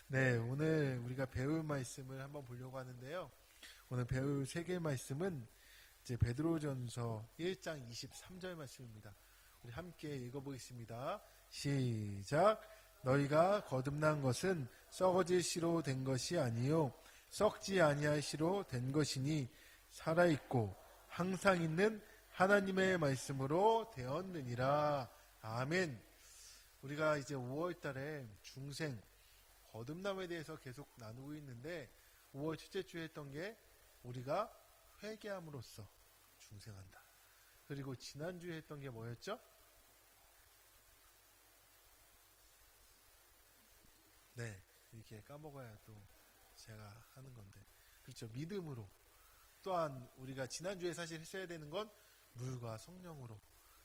네, 오늘 우리가 배울 말씀을 한번 보려고 하는데요. 오늘 배울 세 개의 말씀은 이제 베드로전서 1장 23절 말씀입니다. 우리 함께 읽어보겠습니다. 시작. 너희가 거듭난 것은 썩어질 씨로 된 것이 아니요 썩지 아니할 씨로 된 것이니 살아있고 항상 있는 하나님의 말씀으로 되었느니라. 아멘. 우리가 이제 5월 달에 중생 거듭남에 대해서 계속 나누고 있는데 5월 첫째 주에 했던 게 우리가 회개함으로써 중생한다. 그리고 지난주에 했던 게 뭐였죠? 네, 이렇게 까먹어야 또 제가 하는 건데. 그렇죠. 믿음으로. 또한 우리가 지난주에 사실 했어야 되는 건 물과 성령으로.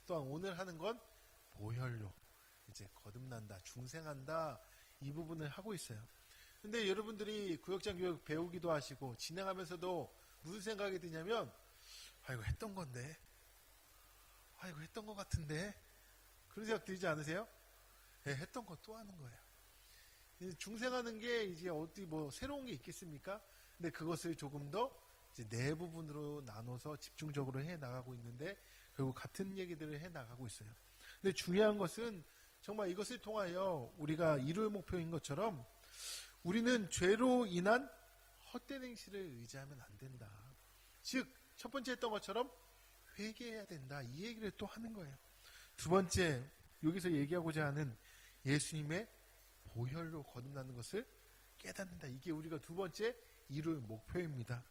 또한 오늘 하는 건 보혈로. 이제 거듭난다, 중생한다. 이 부분을 하고 있어요. 근데 여러분들이 구역장 교육 배우기도 하시고 진행하면서도 무슨 생각이 드냐면 이거 했던 건데, 이거 했던 것 같은데, 그런 생각 들지 않으세요? 네, 했던 거 또 하는 거예요. 중생하는 게 이제 어디 뭐 새로운 게 있겠습니까? 근데 그것을 조금 더 이제 네 부분으로 나눠서 집중적으로 해 나가고 있는데 결국 같은 얘기들을 해 나가고 있어요. 근데 중요한 것은 정말 이것을 통하여 우리가 이룰 목표인 것처럼 우리는 죄로 인한 헛된 행실을 의지하면 안 된다. 즉, 첫 번째 했던 것처럼 회개해야 된다. 이 얘기를 또 하는 거예요. 두 번째, 여기서 얘기하고자 하는 예수님의 보혈로 거듭나는 것을 깨닫는다. 이게 우리가 두 번째 이룰 목표입니다.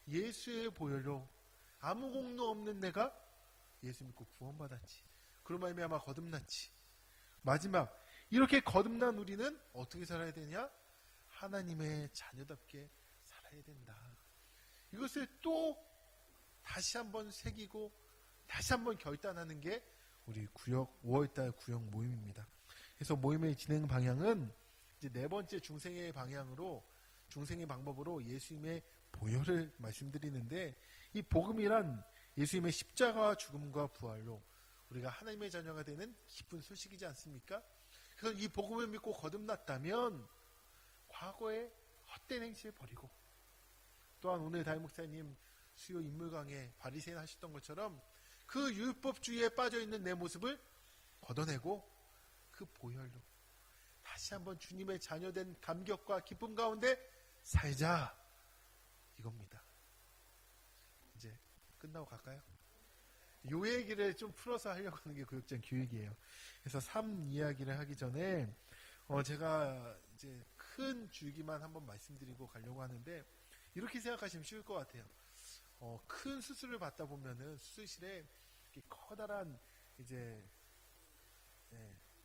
예수의 보혈로 아무 공로 없는 내가 예수 믿고 구원받았지. 그런 말미암아 거듭났지. 마지막, 이렇게 거듭난 우리는 어떻게 살아야 되냐? 하나님의 자녀답게 살아야 된다. 이것을 또 다시 한번 새기고 다시 한번 결단하는 게 우리 구역 5월달 구역 모임입니다. 그래서 모임의 진행 방향은 이제 네 번째 중생의 방향으로, 중생의 방법으로 예수님의 보혈을 말씀드리는데, 이 복음이란 예수님의 십자가와 죽음과 부활로 우리가 하나님의 자녀가 되는 기쁜 소식이지 않습니까? 그래서 이 복음을 믿고 거듭났다면 과거의 헛된 행실을 버리고, 또한 오늘 다임 목사님 수요 인물 강해 바리새인 하셨던 것처럼 그 율법주의에 빠져있는 내 모습을 걷어내고 그 보혈로 다시 한번 주님의 자녀된 감격과 기쁨 가운데 살자, 이겁니다. 이제 끝나고 갈까요? 요 얘기를 좀 풀어서 하려고 하는 게 구역장 교육이에요. 그래서 삶 이야기를 하기 전에 제가 이제 큰 줄기만 한번 말씀드리고 가려고 하는데, 이렇게 생각하시면 쉬울 것 같아요. 큰 수술을 받다 보면은 수술실에 이렇게 커다란 이제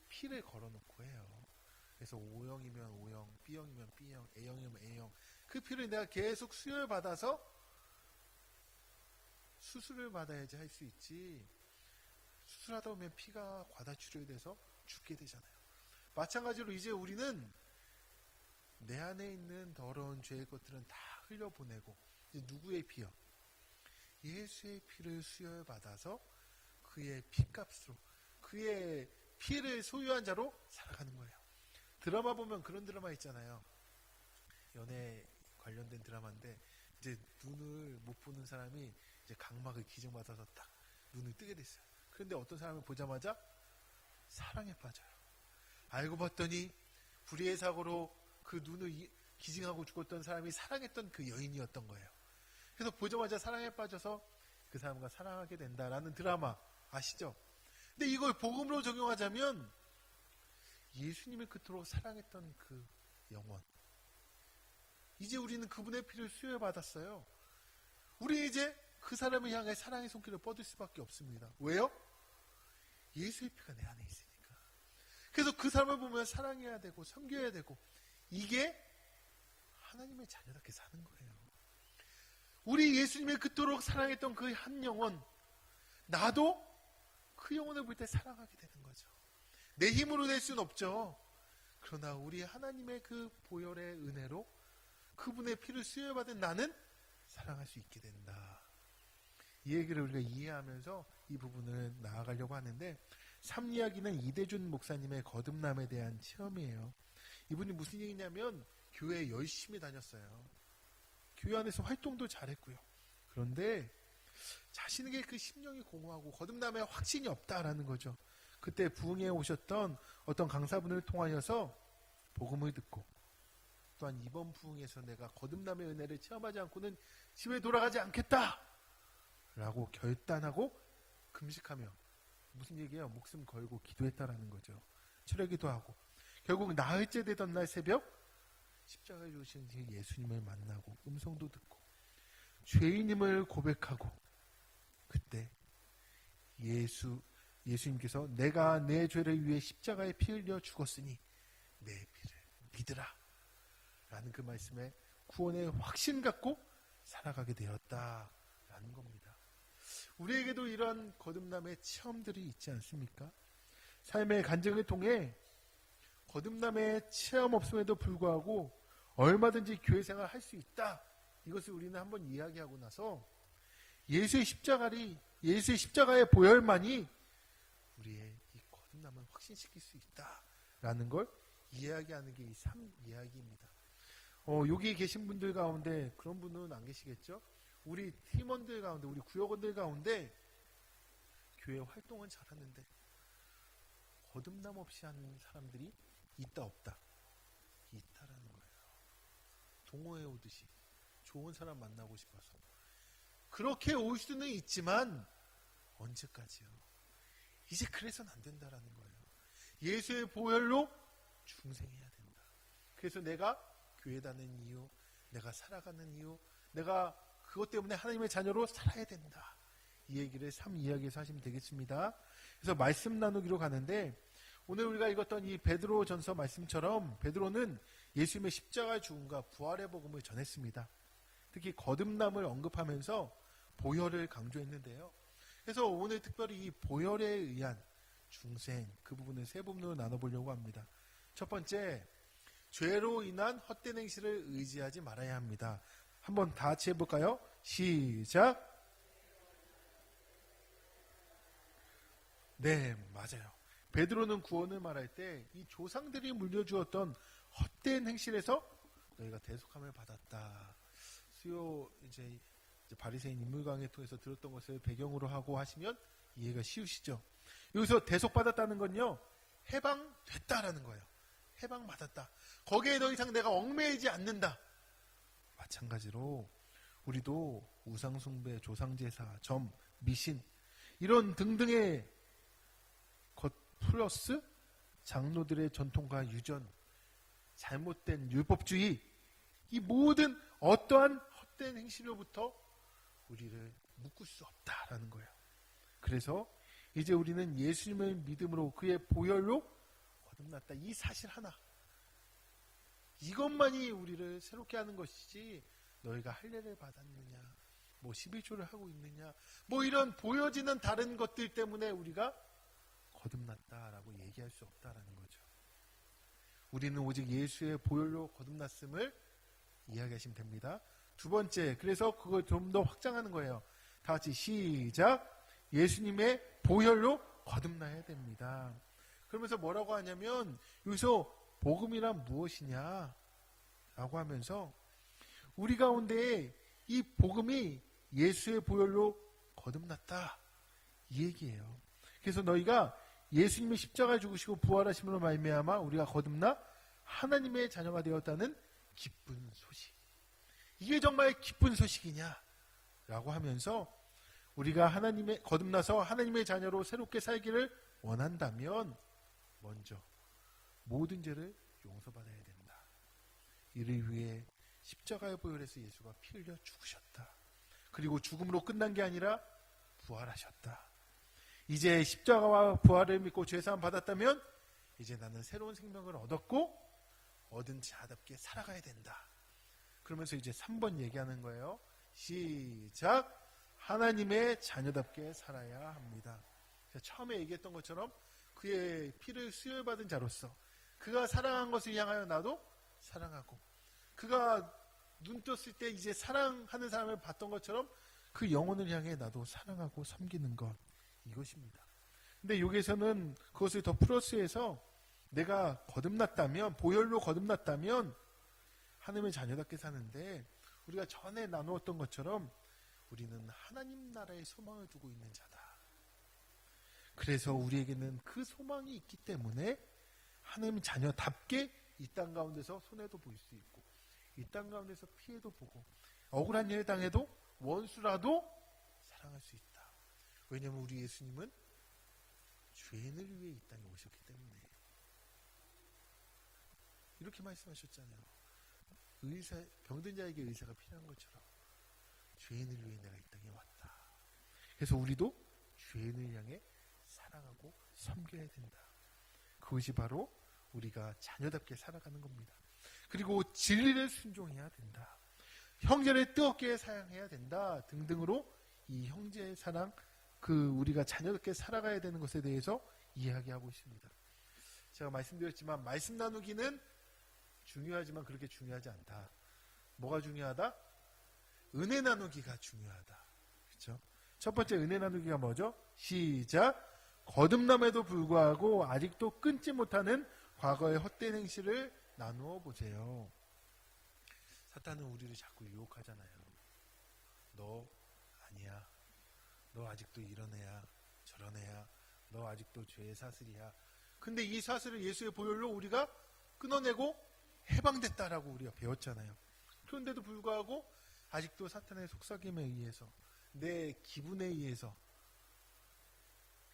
피를 걸어놓고 해요. 그래서 O형이면 O형, B형이면 B형, A형이면 A형. 그 피를 내가 계속 수혈 받아서 수술을 받아야지 할 수 있지. 수술하다 보면 피가 과다 출혈돼서 죽게 되잖아요. 마찬가지로 이제 우리는 내 안에 있는 더러운 죄의 것들은 다 흘려보내고, 이제 누구의 피요? 예수의 피를 수혈받아서 그의 피값으로, 그의 피를 소유한 자로 살아가는 거예요. 드라마 보면 그런 드라마 있잖아요. 연애 관련된 드라마인데 이제 눈을 못 보는 사람이 이제 각막을 기증받아서 딱 눈을 뜨게 됐어요. 그런데 어떤 사람을 보자마자 사랑에 빠져요. 알고 봤더니 불의의 사고로 그 눈을 기증하고 죽었던 사람이 사랑했던 그 여인이었던 거예요. 그래서 보자마자 사랑에 빠져서 그 사람과 사랑하게 된다라는 드라마 아시죠? 근데 이걸 복음으로 적용하자면 예수님을 그토록 사랑했던 그 영혼, 이제 우리는 그분의 피를 수혈받았어요. 우리 이제 그 사람을 향해 사랑의 손길을 뻗을 수밖에 없습니다. 왜요? 예수의 피가 내 안에 있으니까. 그래서 그 사람을 보면 사랑해야 되고 섬겨야 되고, 이게 하나님의 자녀답게 사는 거예요. 우리 예수님을 그토록 사랑했던 그 한 영혼, 나도 그 영혼을 볼 때 사랑하게 되는 거죠. 내 힘으로 낼 수는 없죠. 그러나 우리 하나님의 그 보혈의 은혜로 그분의 피를 수혈받은 나는 사랑할 수 있게 된다. 이 얘기를 우리가 이해하면서 이 부분을 나아가려고 하는데, 삶 이야기는 이대준 목사님의 거듭남에 대한 체험이에요. 이분이 무슨 얘기냐면 교회에 열심히 다녔어요. 교회 안에서 활동도 잘했고요. 그런데 자신에게 그 심령이 공허하고 거듭남에 확신이 없다라는 거죠. 그때 부흥에 오셨던 어떤 강사분을 통하여서 복음을 듣고 또한 이번 부흥에서 내가 거듭남의 은혜를 체험하지 않고는 집에 돌아가지 않겠다 라고 결단하고 금식하며 무슨 얘기예요? 목숨 걸고 기도했다라는 거죠. 철회기도 하고 결국 나흘째 되던 날 새벽 십자가에 주신 예수님을 만나고 음성도 듣고 죄인임을 고백하고 그때 예수님께서 내가 내 죄를 위해 십자가에 피 흘려 죽었으니 내 피를 믿으라 라는 그 말씀에 구원의 확신 갖고 살아가게 되었다라는 겁니다. 우리에게도 이런 거듭남의 체험들이 있지 않습니까? 삶의 간증을 통해 거듭남의 체험 없음에도 불구하고 얼마든지 교회 생활을 할 수 있다. 이것을 우리는 한번 이야기하고 나서 예수의 십자가의 보혈만이 우리의 이 거듭남을 확신시킬 수 있다라는 걸 이야기하는 게 이 삶 이야기입니다. 여기 계신 분들 가운데 그런 분은 안 계시겠죠? 우리 팀원들 가운데, 우리 구역원들 가운데 교회 활동은 잘하는데 거듭남 없이 하는 사람들이 있다 없다? 있다라는 거예요. 동호회 오듯이 좋은 사람 만나고 싶어서 그렇게 올 수는 있지만 언제까지요? 이제 그래서는 안 된다라는 거예요. 예수의 보혈로 중생해야 된다. 그래서 내가 교회 다니는 이유, 내가 살아가는 이유, 내가 그것 때문에 하나님의 자녀로 살아야 된다. 이 얘기를 삶 이야기에서 하시면 되겠습니다. 그래서 말씀 나누기로 가는데 오늘 우리가 읽었던 이 베드로 전서 말씀처럼 베드로는 예수님의 십자가 죽음과 부활의 복음을 전했습니다. 특히 거듭남을 언급하면서 보혈을 강조했는데요. 그래서 오늘 특별히 이 보혈에 의한 중생 그 부분을 세 부분으로 나눠보려고 합니다. 첫 번째, 죄로 인한 헛된 행실을 의지하지 말아야 합니다. 한번 다 같이 해볼까요? 시작. 네, 맞아요. 베드로는 구원을 말할 때 이 조상들이 물려주었던 헛된 행실에서 너희가 대속함을 받았다. 수요 이제 바리새인 인물 강해 통해서 들었던 것을 배경으로 하고 하시면 이해가 쉬우시죠. 여기서 대속받았다는 건요, 해방됐다라는 거예요. 해방받았다. 거기에 더 이상 내가 얽매이지 않는다. 마찬가지로 우리도 우상숭배, 조상제사, 점, 미신 이런 등등의 것 플러스 장로들의 전통과 유전, 잘못된 율법주의, 이 모든 어떠한 헛된 행실로부터 우리를 묶을 수 없다라는 거예요. 그래서 이제 우리는 예수님을 믿음으로 그의 보혈로 거듭났다. 이 사실 하나, 이것만이 우리를 새롭게 하는 것이지 너희가 할례를 받았느냐, 뭐 11조를 하고 있느냐, 뭐 이런 보여지는 다른 것들 때문에 우리가 거듭났다라고 얘기할 수 없다라는 거죠. 우리는 오직 예수의 보혈로 거듭났음을 이야기하시면 됩니다. 두 번째, 그래서 그걸 좀 더 확장하는 거예요. 다 같이 시작. 예수님의 보혈로 거듭나야 됩니다. 그러면서 뭐라고 하냐면 여기서 복음이란 무엇이냐 라고 하면서 우리 가운데 이 복음이 예수의 보혈로 거듭났다 이 얘기예요. 그래서 너희가 예수님의 십자가에 죽으시고 부활하심으로 말미암아 우리가 거듭나 하나님의 자녀가 되었다는 기쁜 소식. 이게 정말 기쁜 소식이냐 라고 하면서 우리가 거듭나서 하나님의 자녀로 새롭게 살기를 원한다면 먼저 모든 죄를 용서받아야 된다. 이를 위해 십자가의 보혈에서 예수가 피 흘려 죽으셨다. 그리고 죽음으로 끝난 게 아니라 부활하셨다. 이제 십자가와 부활을 믿고 죄사함 받았다면 이제 나는 새로운 생명을 얻었고 얻은 자답게 살아가야 된다. 그러면서 이제 3번 얘기하는 거예요. 시작. 하나님의 자녀답게 살아야 합니다. 처음에 얘기했던 것처럼 그의 피를 수혈받은 자로서 그가 사랑한 것을 향하여 나도 사랑하고, 그가 눈 떴을 때 이제 사랑하는 사람을 봤던 것처럼 그 영혼을 향해 나도 사랑하고 섬기는 것, 이것입니다. 근데 여기에서는 그것을 더 플러스해서 내가 거듭났다면, 보혈로 거듭났다면 하나님의 자녀답게 사는데, 우리가 전에 나누었던 것처럼 우리는 하나님 나라의 소망을 두고 있는 자다. 그래서 우리에게는 그 소망이 있기 때문에 하나님 자녀답게 이 땅 가운데서 손해도 볼 수 있고, 이 땅 가운데서 피해도 보고, 억울한 일 당해도 원수라도 사랑할 수 있다. 왜냐하면 우리 예수님은 죄인을 위해 이 땅에 오셨기 때문에. 이렇게 말씀하셨잖아요. 병든 자에게 의사가 필요한 것처럼 죄인을 위해 내가 이 땅에 왔다. 그래서 우리도 죄인을 향해 사랑하고 섬겨야 된다. 그것이 바로 우리가 자녀답게 살아가는 겁니다. 그리고 진리를 순종해야 된다. 형제를 뜨겁게 사랑해야 된다. 등등으로 이 형제의 사랑, 우리가 자녀답게 살아가야 되는 것에 대해서 이야기하고 있습니다. 제가 말씀드렸지만 말씀 나누기는 중요하지만 그렇게 중요하지 않다. 뭐가 중요하다? 은혜 나누기가 중요하다. 그렇죠? 첫 번째 은혜 나누기가 뭐죠? 시작. 거듭남에도 불구하고 아직도 끊지 못하는 과거의 헛된 행실을 나누어 보세요. 사탄은 우리를 자꾸 유혹하잖아요. 너 아니야. 너 아직도 이런 애야. 저런 애야. 너 아직도 죄의 사슬이야. 근데 이 사슬을 예수의 보혈로 우리가 끊어내고 해방됐다라고 우리가 배웠잖아요. 그런데도 불구하고 아직도 사탄의 속삭임에 의해서, 내 기분에 의해서,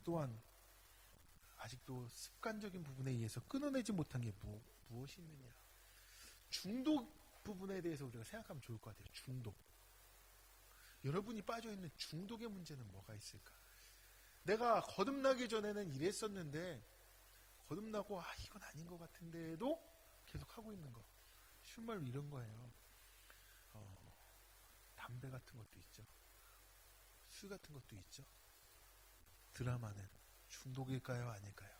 또한 아직도 습관적인 부분에 의해서 끊어내지 못한 게 무엇이 있느냐. 중독 부분에 대해서 우리가 생각하면 좋을 것 같아요. 중독. 여러분이 빠져있는 중독의 문제는 뭐가 있을까? 내가 거듭나기 전에는 이랬었는데 거듭나고 이건 아닌 것 같은데도 계속 하고 있는 거. 쉬운 말로 이런 거예요. 담배 같은 것도 있죠. 술 같은 것도 있죠. 드라마는 중독일까요? 아닐까요?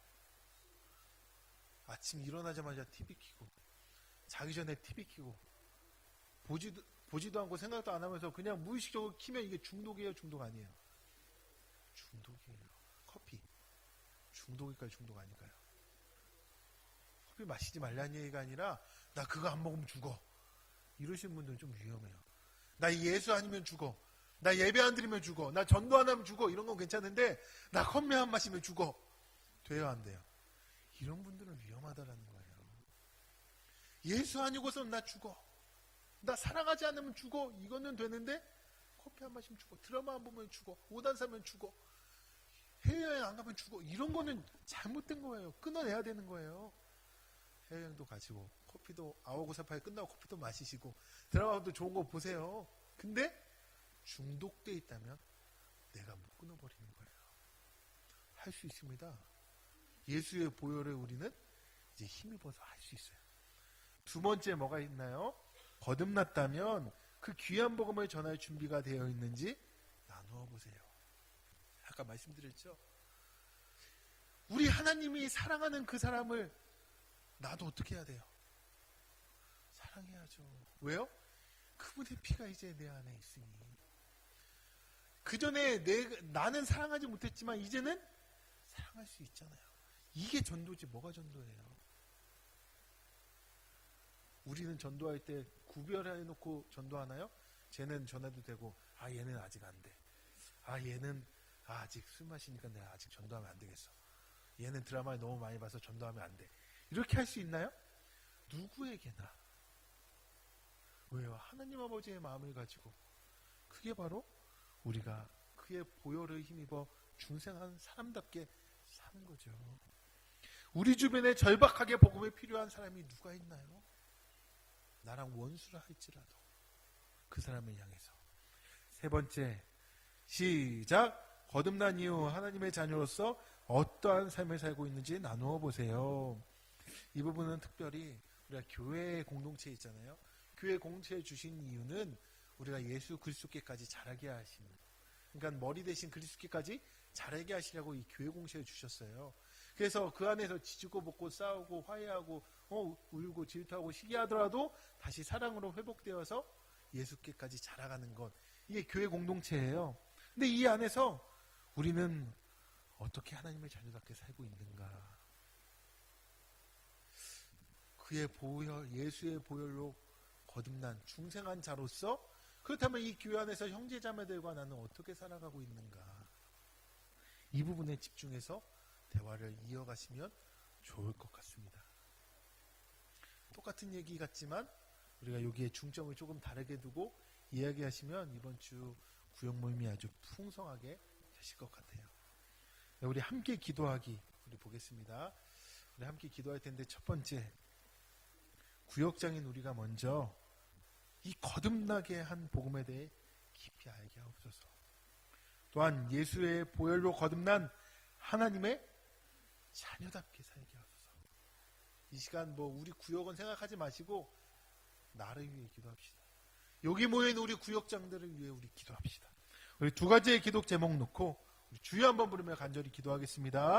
아침 일어나자마자 TV 켜고, 자기 전에 TV 켜고, 보지도 않고 생각도 안 하면서 그냥 무의식적으로 키면 이게 중독이에요? 중독 아니에요? 중독이에요. 커피. 중독일까요? 중독 아닐까요? 커피 마시지 말라는 얘기가 아니라 나 그거 안 먹으면 죽어. 이러시는 분들은 좀 위험해요. 나 예수 아니면 죽어. 나 예배 안 드리면 죽어. 나 전도 안 하면 죽어. 이런 건 괜찮은데 나 커피 안 마시면 죽어. 돼요? 안 돼요? 이런 분들은 위험하다라는 거예요. 예수 아니고서는 나 죽어. 나 사랑하지 않으면 죽어. 이거는 되는데 커피 안 마시면 죽어. 드라마 안 보면 죽어. 옷 안 사면 죽어. 해외여행 안 가면 죽어. 이런 거는 잘못된 거예요. 끊어내야 되는 거예요. 해외여행도 가시고 커피도 9:48 끝나고 커피도 마시시고 드라마도 좋은 거 보세요. 근데 중독돼 있다면 내가 못 끊어버리는 거예요. 할 수 있습니다. 예수의 보혈을 우리는 이제 힘입어서 할 수 있어요. 두 번째 뭐가 있나요? 거듭났다면 그 귀한 복음을 전할 준비가 되어 있는지 나누어 보세요. 아까 말씀드렸죠? 우리 하나님이 사랑하는 그 사람을 나도 어떻게 해야 돼요? 사랑해야죠. 왜요? 그분의 피가 이제 내 안에 있으니. 그 전에 나는 사랑하지 못했지만 이제는 사랑할 수 있잖아요. 이게 전도지. 뭐가 전도예요? 우리는 전도할 때 구별해놓고 전도하나요? 쟤는 전해도 되고 얘는 아직 안 돼. 얘는 아직 술 마시니까 내가 아직 전도하면 안 되겠어. 얘는 드라마를 너무 많이 봐서 전도하면 안 돼. 이렇게 할 수 있나요? 누구에게나. 왜요? 하나님 아버지의 마음을 가지고. 그게 바로 우리가 그의 보혈을 힘입어 중생한 사람답게 사는 거죠. 우리 주변에 절박하게 복음이 필요한 사람이 누가 있나요? 나랑 원수라 할지라도 그 사람을 향해서. 세 번째, 시작. 거듭난 이후 하나님의 자녀로서 어떠한 삶을 살고 있는지 나누어 보세요. 이 부분은 특별히 우리가 교회 공동체에 있잖아요. 교회 공동체에 주신 이유는 우리가 예수 그리스도께까지 자라게 하시는, 그러니까 머리 대신 그리스도께까지 자라게 하시려고 이 교회 공동체에 주셨어요. 그래서 그 안에서 지지고 볶고 싸우고 화해하고 울고 질투하고 시기하더라도 다시 사랑으로 회복되어서 예수께까지 자라가는 것, 이게 교회 공동체예요. 근데 이 안에서 우리는 어떻게 하나님의 자녀답게 살고 있는가? 그의 보혈, 예수의 보혈로 거듭난 중생한 자로서 그렇다면 이 교회 안에서 형제자매들과 나는 어떻게 살아가고 있는가? 이 부분에 집중해서 대화를 이어가시면 좋을 것 같습니다. 똑같은 얘기 같지만 우리가 여기에 중점을 조금 다르게 두고 이야기하시면 이번 주 구역 모임이 아주 풍성하게 되실 것 같아요. 우리 함께 기도하기 우리 보겠습니다. 우리 함께 기도할 텐데 첫 번째 구역장인 우리가 먼저 이 거듭나게 한 복음에 대해 깊이 알게 하옵소서. 또한 예수의 보혈로 거듭난 하나님의 자녀답게 살게 하소서. 이 시간 우리 구역은 생각하지 마시고 나를 위해 기도합시다. 여기 모인 우리 구역장들을 위해 우리 기도합시다. 우리 두 가지의 기도 제목 놓고 우리 주여 한번 부르며 간절히 기도하겠습니다.